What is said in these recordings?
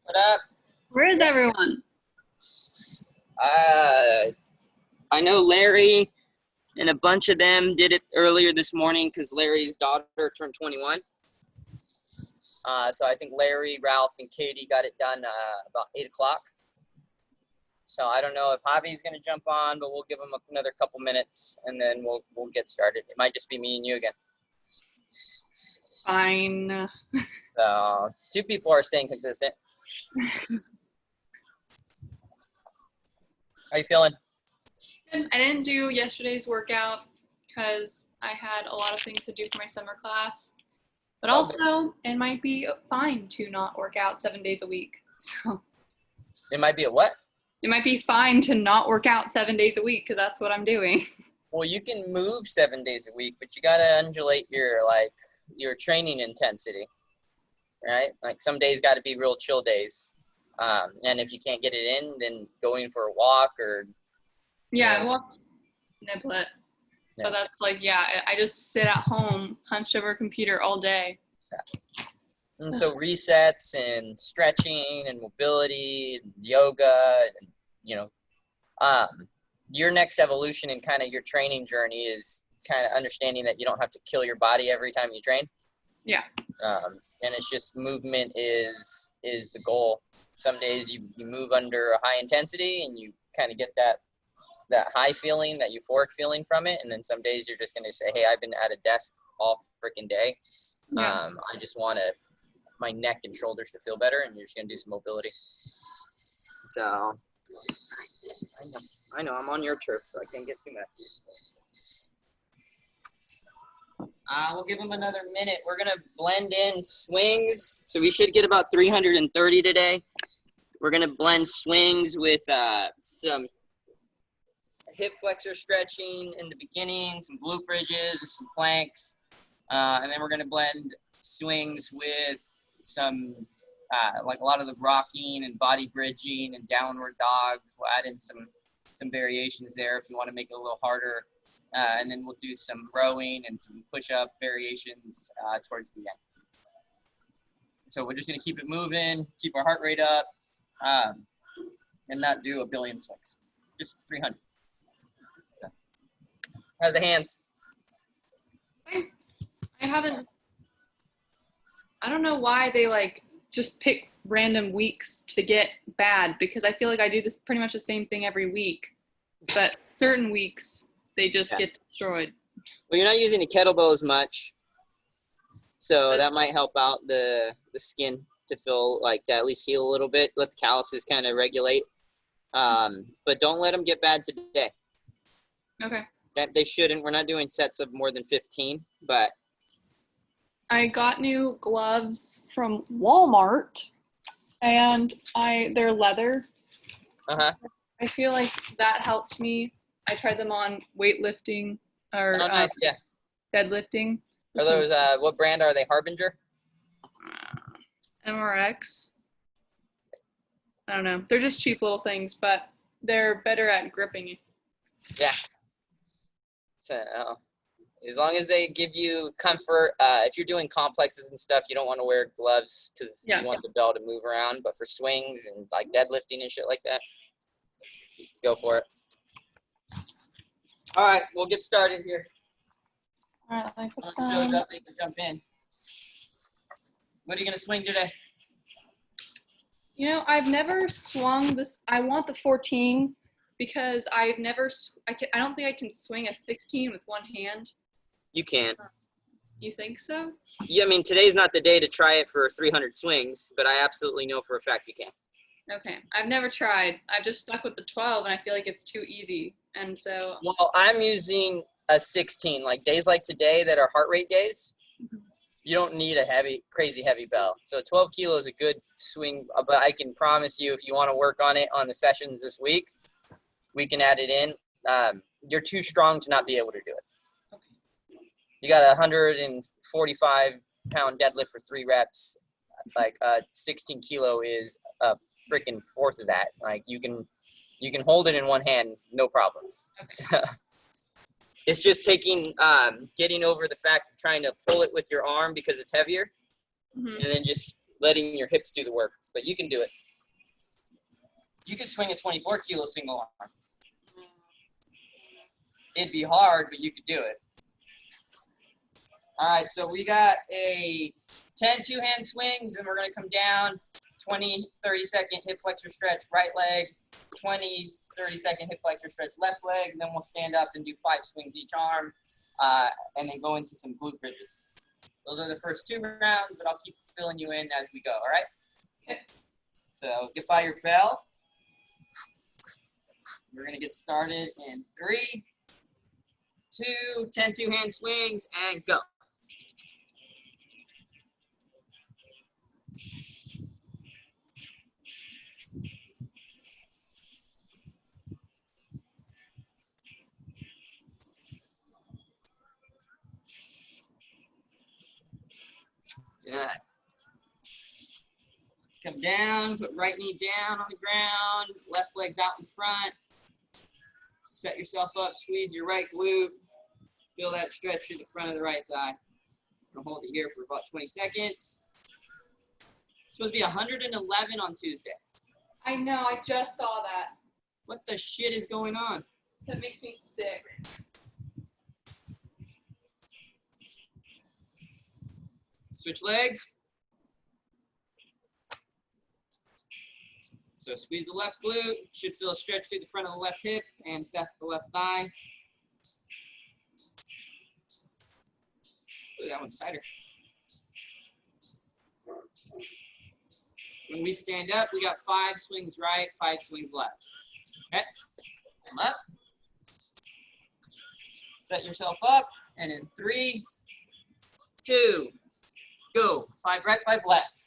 What up? Where is everyone? I know Larry and a bunch of them did it earlier this morning because Larry's daughter turned 21. So I think Larry, Ralph, and Katie got it done about 8 o'clock. So I don't know if Javi's going to jump on, but we'll give him another couple minutes and then we'll get started. It might just be me and you again. Fine. So 2 people are staying consistent. How you feeling? I didn't do yesterday's workout because I had a lot of things to do for my summer class. But also, it might be fine to not work out 7 days a week. So It might be a what? it might be fine to not work out 7 days a week because that's what I'm doing. Well, you can move 7 days a week, but you got to undulate your training intensity, right? Like some days got to be real chill days. And if you can't get it in, then going for a walk or. Yeah, I walked Niblet. Yeah. But that's like, I just sit at home, hunched over a computer all day. Yeah. And so resets and stretching and mobility and yoga, and, your next evolution in kind of your training journey is kind of understanding that you don't have to kill your body every time you train. Yeah. And it's just movement is the goal. Some days you move under a high intensity and you kind of get that high feeling, that euphoric feeling from it. And then some days you're just going to say, hey, I've been at a desk all freaking day. Yeah. I just want my neck and shoulders to feel better, and you're just going to do some mobility. So I know I'm on your turf, so I can't get too mad. We'll give them another minute. We're going to blend in swings. So we should get about 330 today. We're going to blend swings with some hip flexor stretching in the beginning, some glute bridges, some planks. And then we're going to blend swings with some, like a lot of the rocking and body bridging and downward dogs. We'll add in some variations there if you want to make it a little harder. And then we'll do some rowing and some push-up variations towards the end. So we're just going to keep it moving, keep our heart rate up, and not do a billion swings. Just 300. So. How's the hands? I don't know why they just pick random weeks to get bad, because I feel like I do this pretty much the same thing every week, but certain weeks they just get destroyed. Well, you're not using the kettlebell as much, so that might help out the skin to feel to at least heal a little bit, let the calluses kind of regulate. But don't let them get bad today. Okay. They shouldn't. We're not doing sets of more than 15, but. I got new gloves from Walmart, and they're leather. Uh-huh. So I feel like that helped me. I tried them on weightlifting or nice. deadlifting. Are those what brand are they? Harbinger? MRX. I don't know. They're just cheap little things, but they're better at gripping you. Yeah. So, as long as they give you comfort, if you're doing complexes and stuff, you don't want to wear gloves because you want the bell to move around. But for swings and like deadlifting and shit like that, go for it. All right, we'll get started here. All right, like When it shows up, they can jump in. What are you gonna swing today? You know, I've never swung this. I want the 14 because I've never. I don't think I can swing a 16 with one hand. You can. You think so? Yeah, I mean today's not the day to try it for 300 swings, but I absolutely know for a fact you can. Okay, I've never tried. I've just stuck with the 12, and I feel like it's too easy. And so. Well, I'm using a 16. Like days like today that are heart rate days, you don't need a crazy heavy bell. So 12 kilo is a good swing, but I can promise you if you want to work on it on the sessions this week, we can add it in. You're too strong to not be able to do it. You got a 145-pound deadlift for 3 reps. Like 16 kilo is a freaking fourth of that. Like you can hold it in one hand, no problems. It's just getting over the fact of trying to pull it with your arm because it's heavier, and then just letting your hips do the work. But you can do it. You can swing a 24 kilo single arm. It'd be hard, but you could do it. All right, so we got a 10 two-hand swings, and we're going to come down, 20, 30-second hip flexor stretch, right leg, 20, 30-second hip flexor stretch, left leg, and then we'll stand up and do 5 swings each arm, and then go into some glute bridges. Those are the first 2 rounds, but I'll keep filling you in as we go, all right? Okay. So get by your bell. We're going to get started in 3, 2, 10 two-hand swings, and go. Good. Let's come down, put right knee down on the ground, left leg's out in front. Set yourself up, squeeze your right glute. Feel that stretch through the front of the right thigh. I'm gonna hold it here for about 20 seconds. It's supposed to be 111 on Tuesday. I know, I just saw that. What the shit is going on? That makes me sick. Switch legs. So squeeze the left glute. Should feel a stretch through the front of the left hip and the left thigh. Ooh, that one's tighter. When we stand up, we got 5 swings right, 5 swings left. Okay? Come up. Set yourself up. And in 3, 2, go. 5 right, 5 left.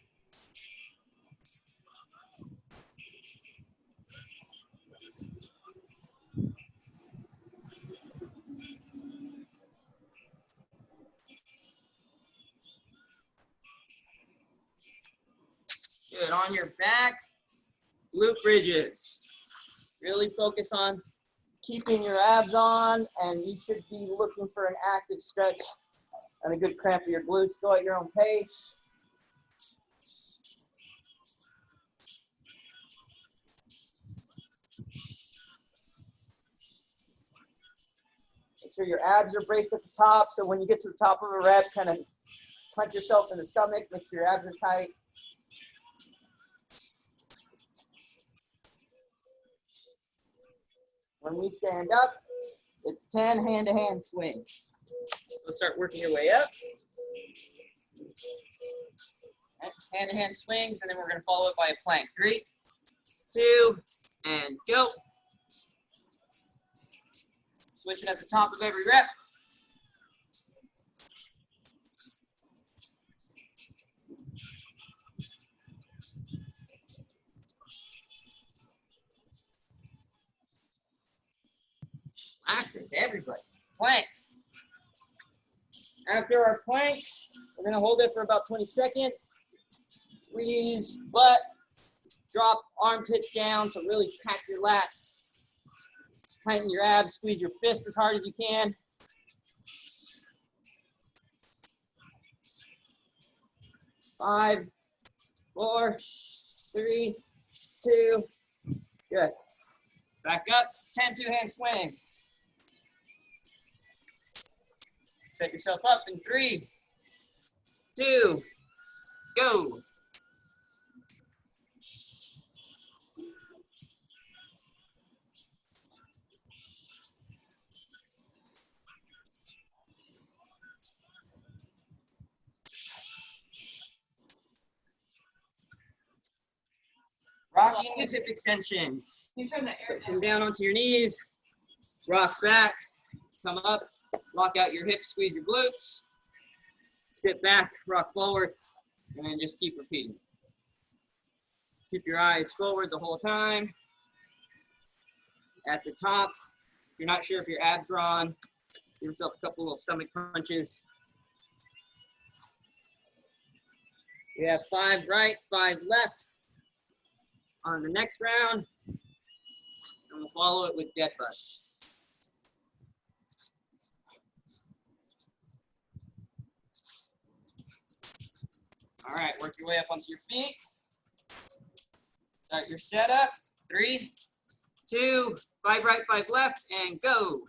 Good. On your back, glute bridges. Really focus on keeping your abs on, and you should be looking for an active stretch and a good cramp of your glutes. Go at your own pace. Make sure your abs are braced at the top, so when you get to the top of a rep, kind of punch yourself in the stomach, make sure your abs are tight. When we stand up, it's 10 hand-to-hand swings. Let's start working your way up. Hand-to-hand swings, and then we're going to follow it by a plank. 3, 2, and go. Switching at the top of every rep. Active, everybody. Plank. After our plank, we're going to hold it for about 20 seconds. Squeeze butt. Drop armpits down, so really pack your lats. Tighten your abs, squeeze your fist as hard as you can. Five, 4, 3, 2, good. Back up, 10 two-hand swings. Set yourself up in 3, 2, go. Rocking with hip extensions. So come down onto your knees, rock back, come up, lock out your hips, squeeze your glutes, sit back, rock forward, and then just keep repeating. Keep your eyes forward the whole time. At the top, if you're not sure if your abs are on, give yourself a couple little stomach punches. We have 5 right, 5 left. On the next round, and we'll follow it with dead butts. All right, work your way up onto your feet. Start your setup. 3, 2, 5 right, 5 left, and go.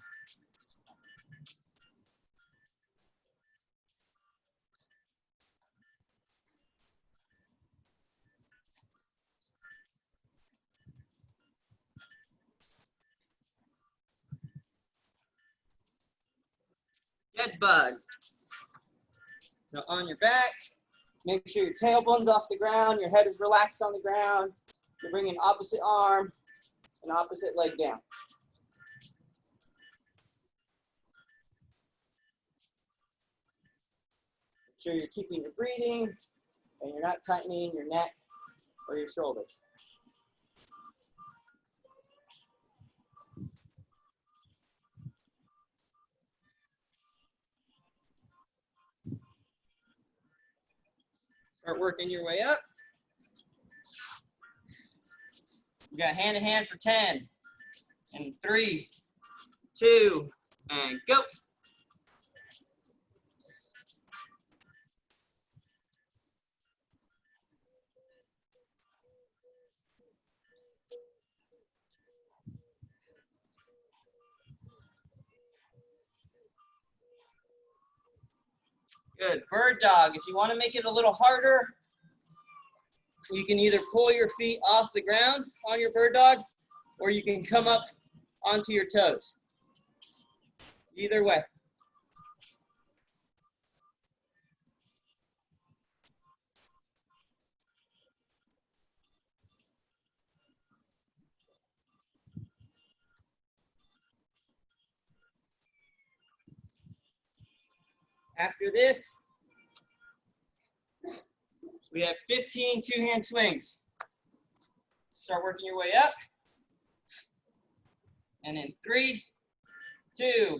Dead bug. So on your back, make sure your tailbone's off the ground, your head is relaxed on the ground. You're bringing opposite arm and opposite leg down. Make sure you're keeping your breathing and you're not tightening your neck or your shoulders. Start working your way up. We got hand to hand for 10. And 3, 2, and go. Good. Bird dog. If you want to make it a little harder, you can either pull your feet off the ground on your bird dog, or you can come up onto your toes. Either way. After this, we have 15 two-hand swings. Start working your way up. And in 3, 2,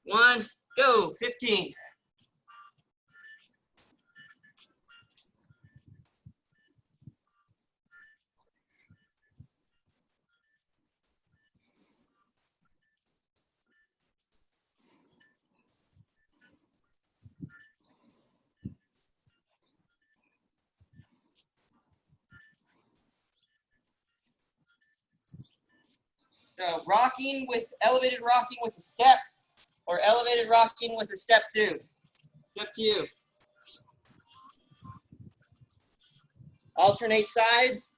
1, go. 15. So elevated rocking with a step, or elevated rocking with a step through. It's up to you. Alternate sides.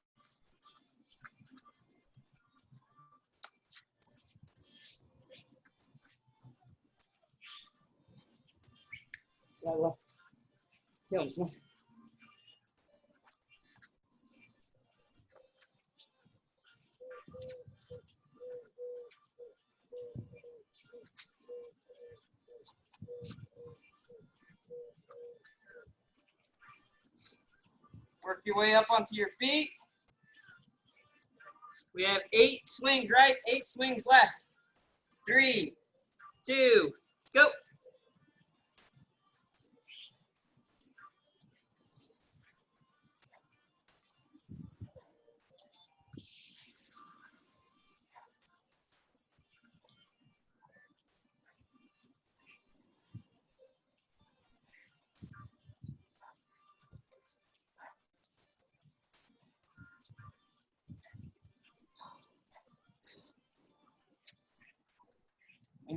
Work your way up onto your feet. We have 8 swings right, 8 swings left. 3, 2, go.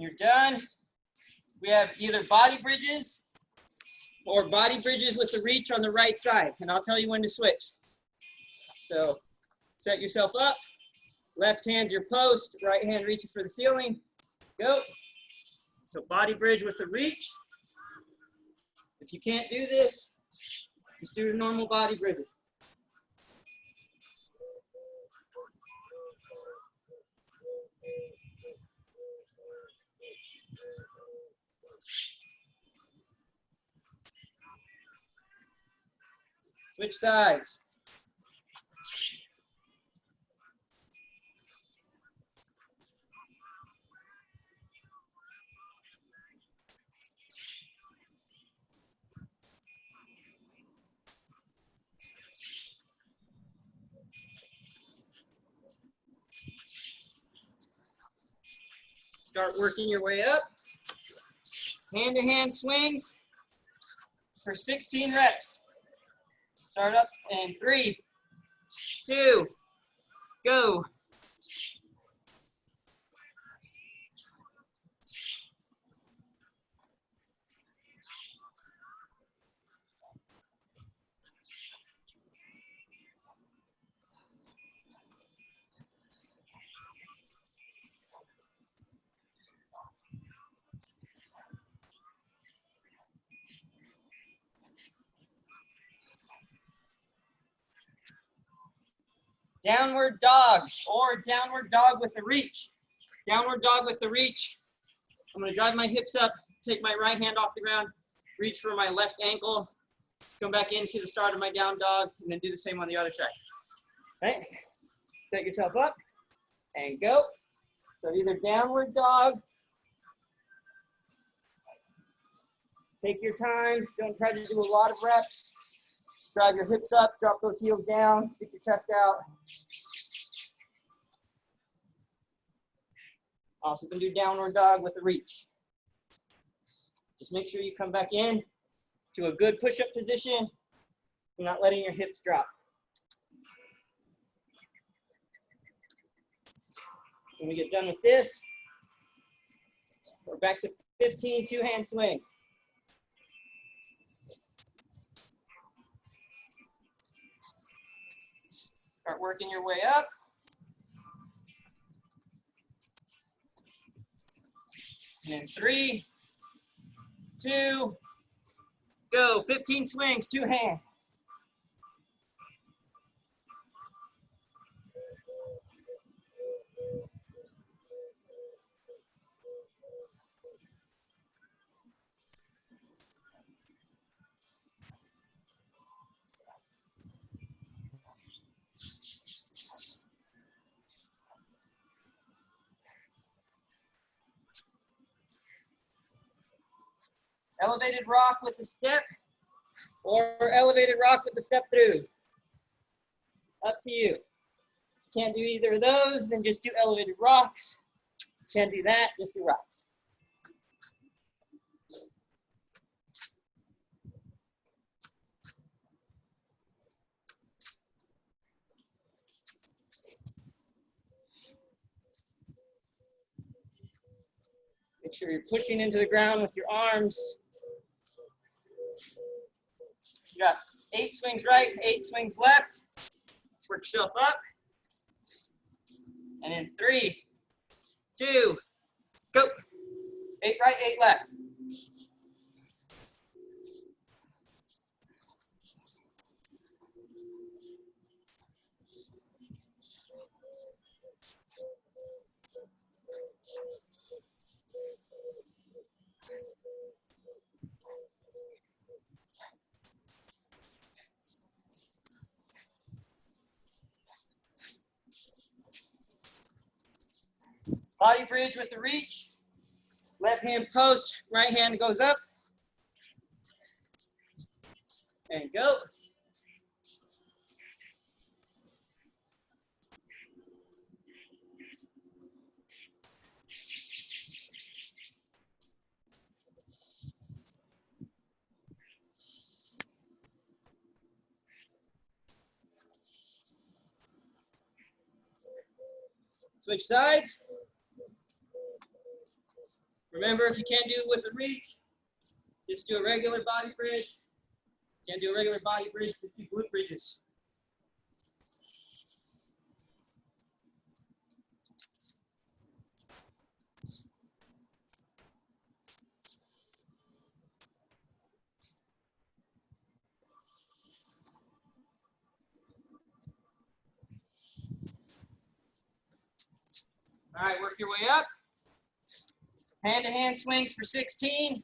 When you're done, we have either body bridges or body bridges with the reach on the right side. And I'll tell you when to switch. So set yourself up. Left hand's your post, right hand reaches for the ceiling. Go. So body bridge with the reach. If you can't do this, just do the normal body bridges. Switch sides. Start working your way up. Hand-to-hand swings for 16 reps. Start up in 3, 2, go. Downward dog or downward dog with the reach. Downward dog with the reach. I'm going to drive my hips up, take my right hand off the ground, reach for my left ankle, come back into the start of my down dog, and then do the same on the other side. Right? Set yourself up and go. So either downward dog, take your time, don't try to do a lot of reps. Drive your hips up, drop those heels down, stick your chest out. Also can do downward dog with the reach. Just make sure you come back in to a good push-up position. You're not letting your hips drop. When we get done with this, we're back to 15 two-hand swings. Start working your way up. And 3, 2, go. 15 swings, two hand. Elevated rock with the step or elevated rock with the step through. Up to you. Can't do either of those, then just do elevated rocks. Can't do that, just do rocks. Make sure you're pushing into the ground with your arms. You got 8 swings right, 8 swings left. Work yourself up. And in 3, 2, go. 8 right, 8 left. Body bridge with the reach. Left hand post, right hand goes up. And go. Switch sides. Remember, if you can't do it with a reach, just do a regular body bridge. Can't do a regular body bridge, just do glute bridges. All right, work your way up. Hand-to-hand swings for 16,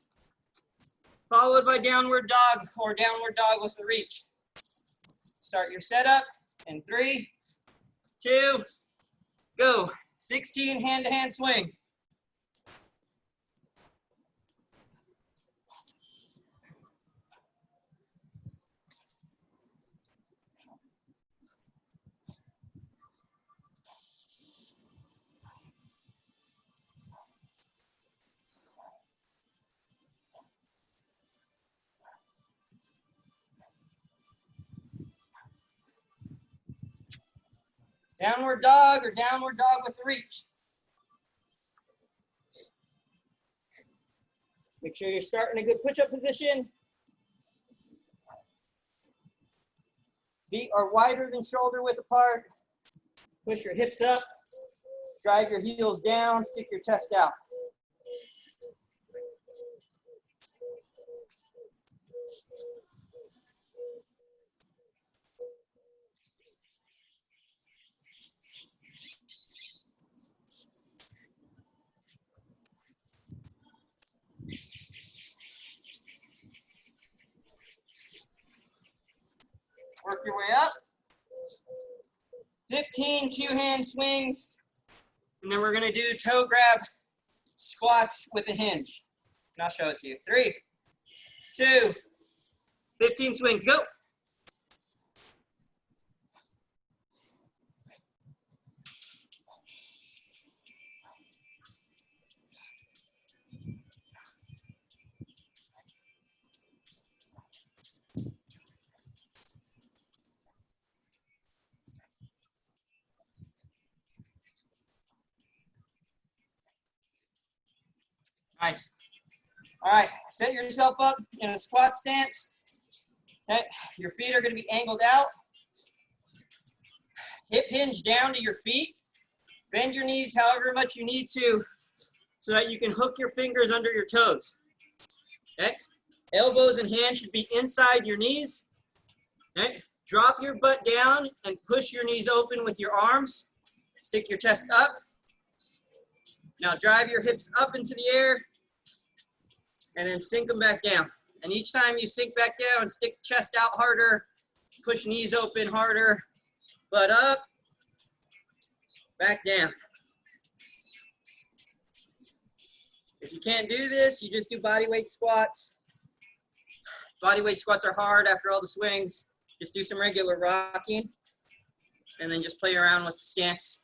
followed by downward dog or downward dog with the reach. Start your setup in 3, 2, go. 16 hand-to-hand swing. Downward dog or downward dog with the reach. Make sure you're starting a good push-up position. Feet are wider than shoulder width apart. Push your hips up. Drive your heels down. Stick your chest out. Work your way up. 15 two-hand swings. And then we're going to do toe grab squats with a hinge. And I'll show it to you. 3, 2, 15 swings. Go. Nice. All right, set yourself up in a squat stance. Okay. Your feet are going to be angled out. Hip hinge down to your feet. Bend your knees however much you need to so that you can hook your fingers under your toes. Okay. Elbows and hands should be inside your knees. Okay. Drop your butt down and push your knees open with your arms. Stick your chest up. Now drive your hips up into the air and then sink them back down. And each time you sink back down, stick chest out harder, push knees open harder, butt up, back down. If you can't do this, you just do body weight squats. Body weight squats are hard after all the swings. Just do some regular rocking and then just play around with the stance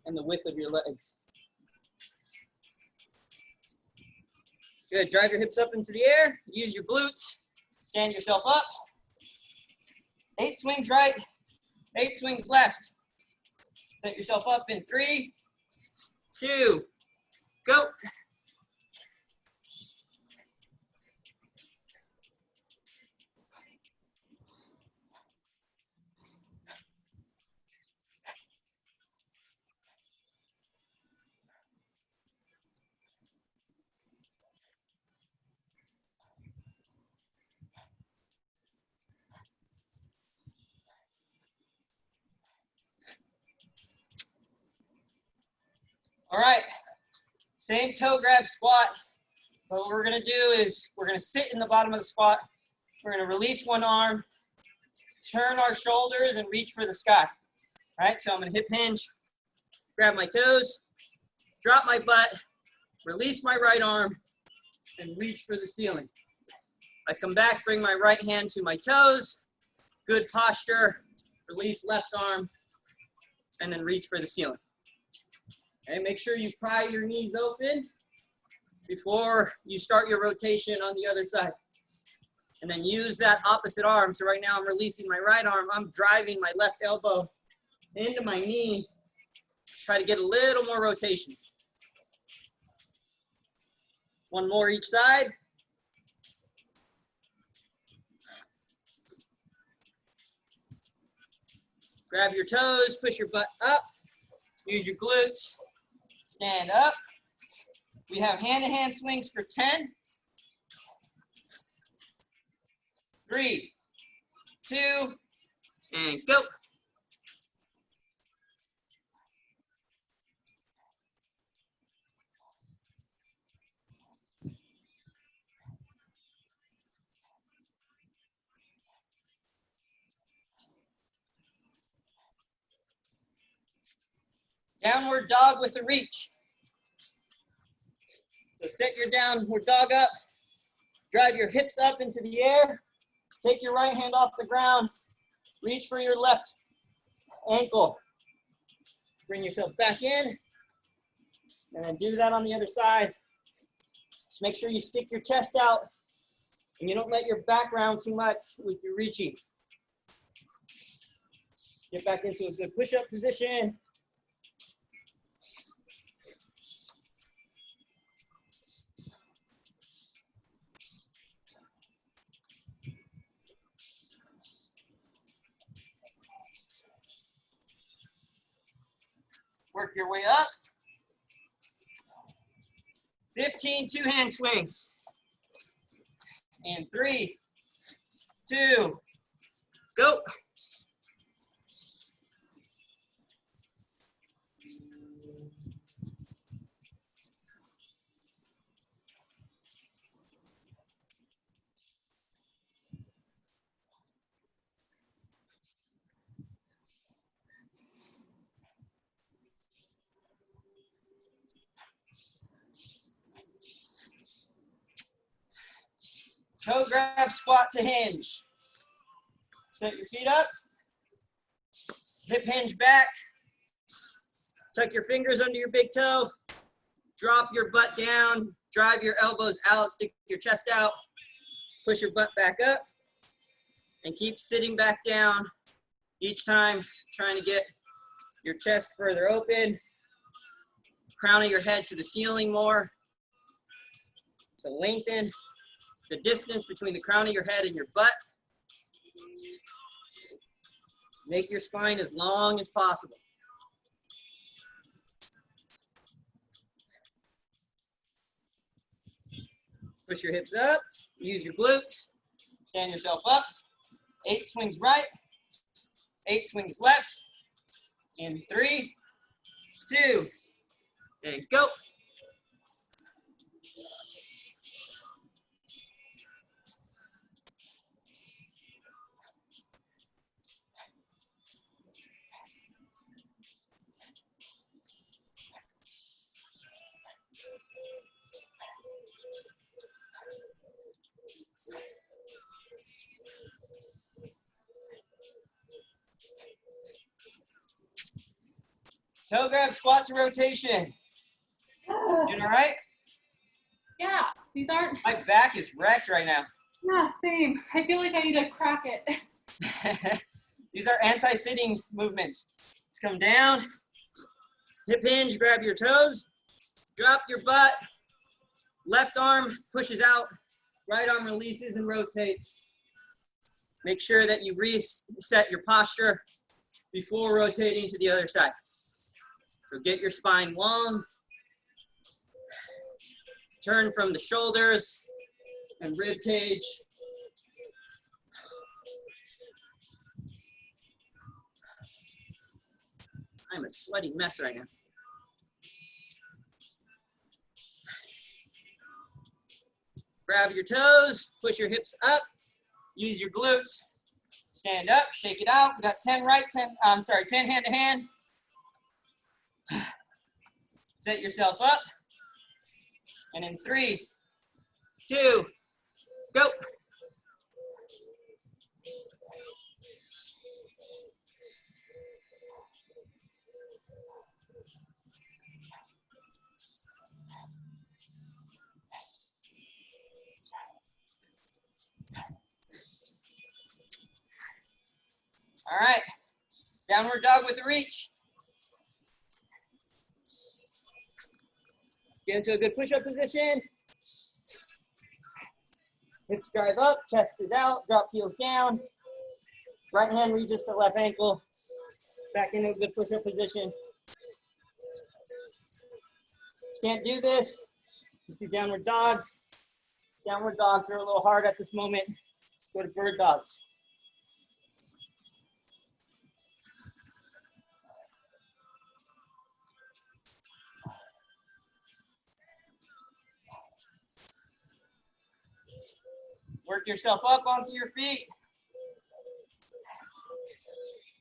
and the width of your legs. Good, drive your hips up into the air, use your glutes, stand yourself up. 8 swings right, 8 swings left. Set yourself up in 3, 2, go. All right, same toe grab squat, but what we're gonna do is we're gonna sit in the bottom of the squat. We're gonna release one arm, turn our shoulders and reach for the sky. All right, so I'm gonna hip hinge, grab my toes, drop my butt, release my right arm, and reach for the ceiling. I come back, bring my right hand to my toes, good posture, release left arm, and then reach for the ceiling. Okay, make sure you pry your knees open before you start your rotation on the other side. And then use that opposite arm. So right now I'm releasing my right arm. I'm driving my left elbow into my knee. Try to get a little more rotation. One more each side. Grab your toes, push your butt up, use your glutes, stand up. We have hand-to-hand swings for 10. 3, 2, and go. Downward dog with a reach. So set your downward dog up, drive your hips up into the air, take your right hand off the ground, reach for your left ankle. Bring yourself back in, and then do that on the other side. Just make sure you stick your chest out, and you don't let your back round too much with your reaching. Get back into a good push-up position. Work your way up. 15 two-hand swings. And 3, 2, go. Toe grab, squat to hinge. Set your feet up. Hip hinge back. Tuck your fingers under your big toe. Drop your butt down. Drive your elbows out. Stick your chest out. Push your butt back up. And keep sitting back down each time, trying to get your chest further open. Crown of your head to the ceiling more. So lengthen the distance between the crown of your head and your butt. Make your spine as long as possible. Push your hips up, use your glutes, stand yourself up. 8 swings right, 8 swings left, in 3, 2, and go. Toe grab, squat to rotation. Doing all right? Yeah, these aren't. My back is wrecked right now. Yeah, same. I feel like I need to crack it. These are anti-sitting movements. Let's come down, hip hinge, grab your toes, drop your butt, left arm pushes out, right arm releases and rotates. Make sure that you reset your posture before rotating to the other side. So get your spine long, turn from the shoulders and rib cage. I'm a sweaty mess right now. Grab your toes, push your hips up, use your glutes, stand up, shake it out. We got 10 right, 10 hand to hand. Set yourself up. And in 3, 2, go. All right, downward dog with a reach. Get into a good push-up position. Hips drive up, chest is out, drop heels down. Right hand reaches to left ankle. Back into a good push-up position. Can't do this. Let's do downward dogs. Downward dogs are a little hard at this moment. Go to bird dogs. Work yourself up onto your feet.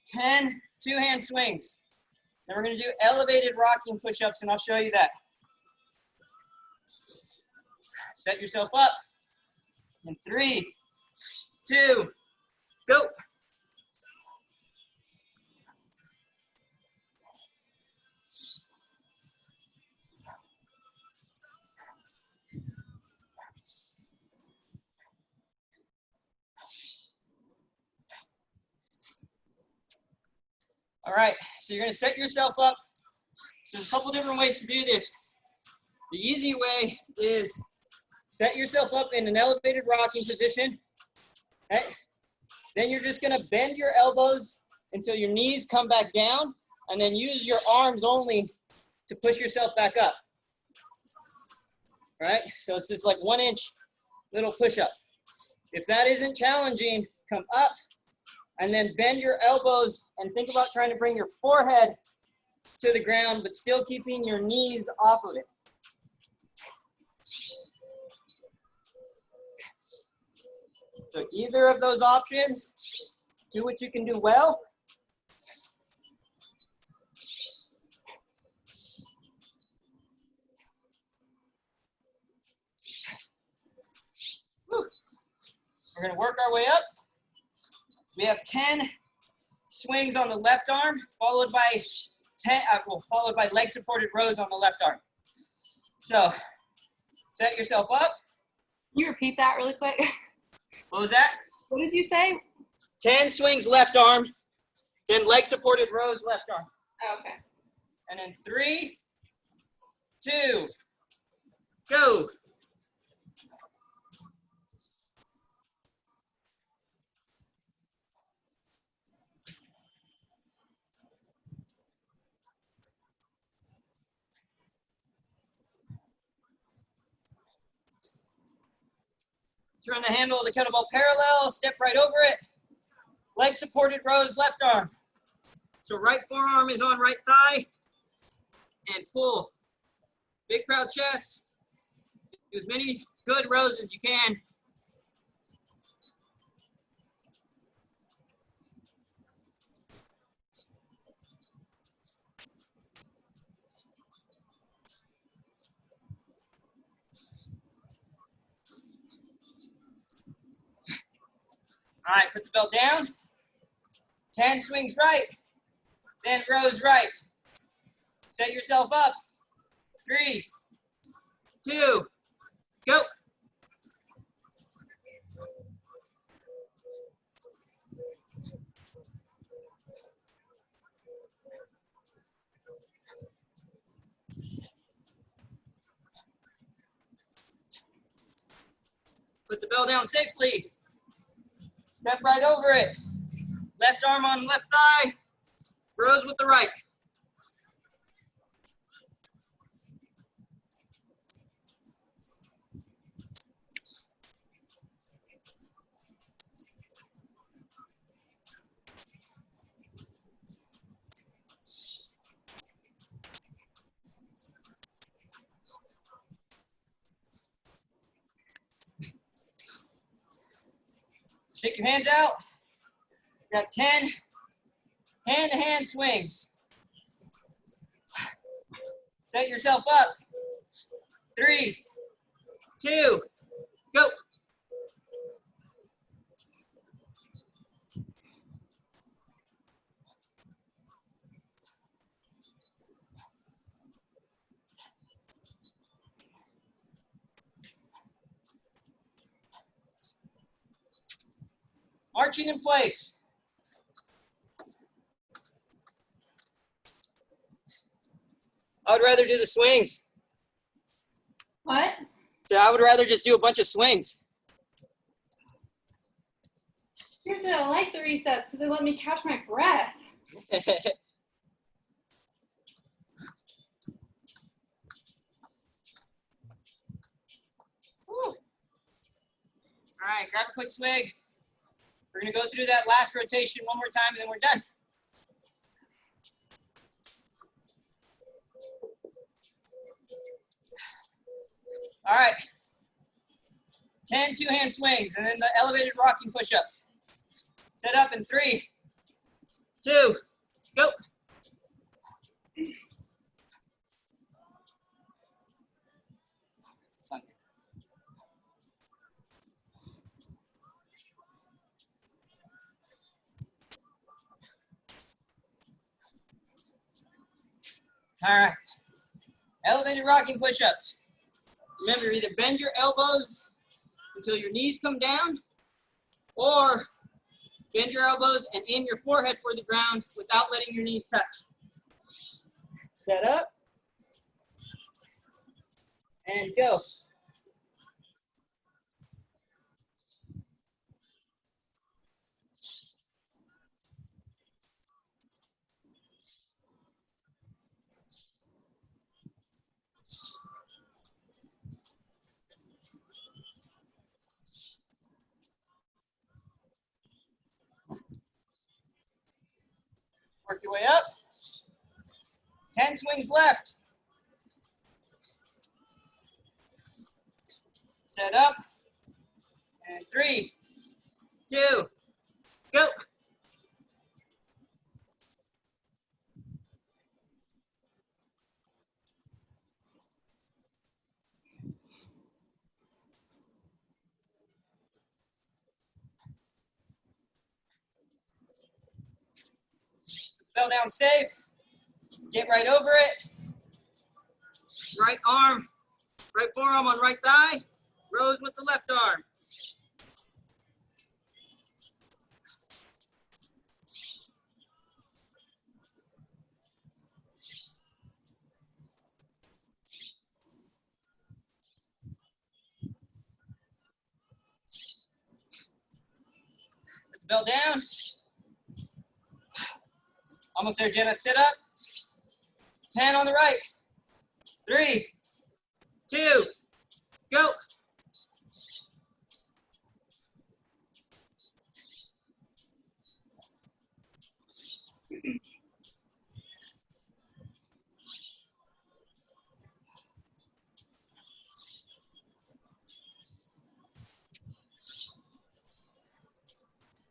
10 two-hand swings. Then we're going to do elevated rocking push-ups, and I'll show you that. Set yourself up. In 3, 2, go. All right, so you're going to set yourself up. There's a couple different ways to do this. The easy way is set yourself up in an elevated rocking position. Okay? Then you're just going to bend your elbows until your knees come back down, and then use your arms only to push yourself back up. All right, so it's just like 1-inch little push-up. If that isn't challenging, come up and then bend your elbows and think about trying to bring your forehead to the ground, but still keeping your knees off of it. So either of those options, do what you can do well. Whew. We're going to work our way up. We have 10 swings on the left arm, followed by followed by leg supported rows on the left arm. So set yourself up. Can you repeat that really quick? What was that? What did you say? 10 swings left arm, then leg supported rows left arm. Oh, okay. And then 3, 2, go. Turn the handle of the kettlebell parallel, step right over it. Leg supported rows, left arm. So right forearm is on right thigh. And pull. Big proud chest. Do as many good rows as you can. All right, put the belt down. 10 swings right, then rows right. Set yourself up. 3, 2, go. Put the bell down safely. Step right over it. Left arm on left thigh. Rows with the right. Shake your hands out. Got 10 hand-to-hand swings. Set yourself up. 3, 2, go. Marching in place. I would rather do the swings. What? So I would rather just do a bunch of swings. Usually I like the resets because they let me catch my breath. All right, grab a quick swig. We're gonna go through that last rotation one more time and then we're done. All right, 10 two-hand swings and then the elevated rocking push-ups. Set up in 3, 2, go. All right, elevated rocking push-ups. Remember, either bend your elbows until your knees come down, or bend your elbows and aim your forehead for the ground without letting your knees touch. Set up, and go. Work your way up. 10 swings left. Set up. And 3, 2, go. Fell down safe. Get right over it. Right arm, right forearm on right thigh. Rows with the left arm. Let's bell down. Almost there, Jenna. Sit up. 10 on the right. 3, 2, go.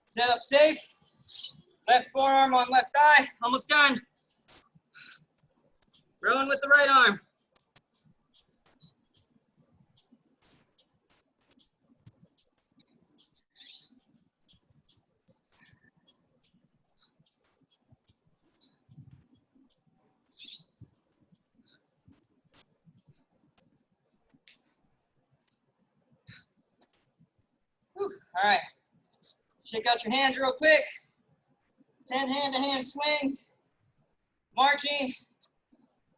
Set up safe. Left forearm on left thigh. Almost done. Rowing with the right arm. Whew. All right. Shake out your hands real quick. 10 hand-to-hand swings. Marching.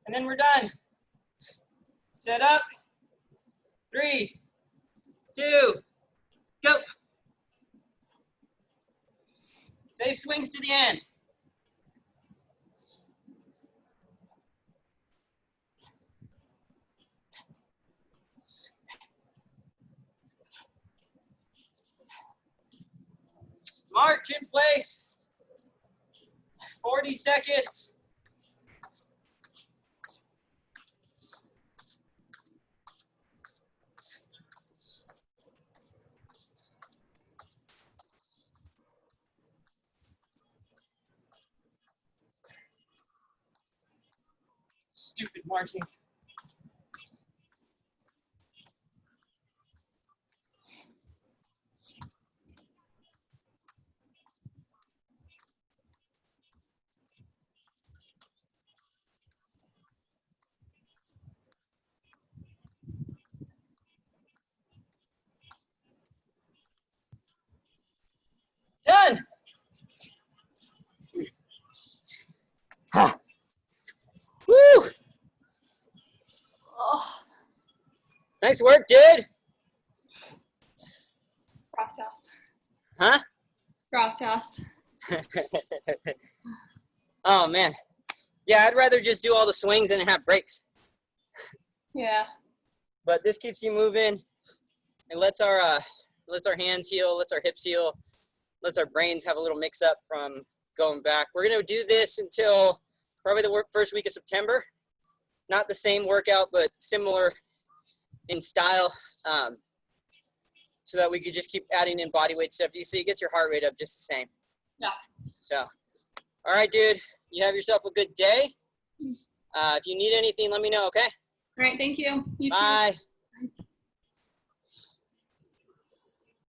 And then we're done. Set up. 3, 2, go. Safe swings to the end. March in place. 40 seconds. Stupid marching. Done. Ha. Woo. Oh, Nice work, dude. process. Huh? Gracias. Oh man. Yeah, I'd rather just do all the swings and have breaks. Yeah. But this keeps you moving. It lets our hands heal, lets our hips heal, lets our brains have a little mix up from going back. We're gonna do this until probably the first week of September. Not the same workout, but similar in style, so that we could just keep adding in body weight stuff. You see, it gets your heart rate up just the same. Yeah. So, all right, dude. You have yourself a good day. If you need anything, let me know, okay? All right. Thank you. You too. Bye.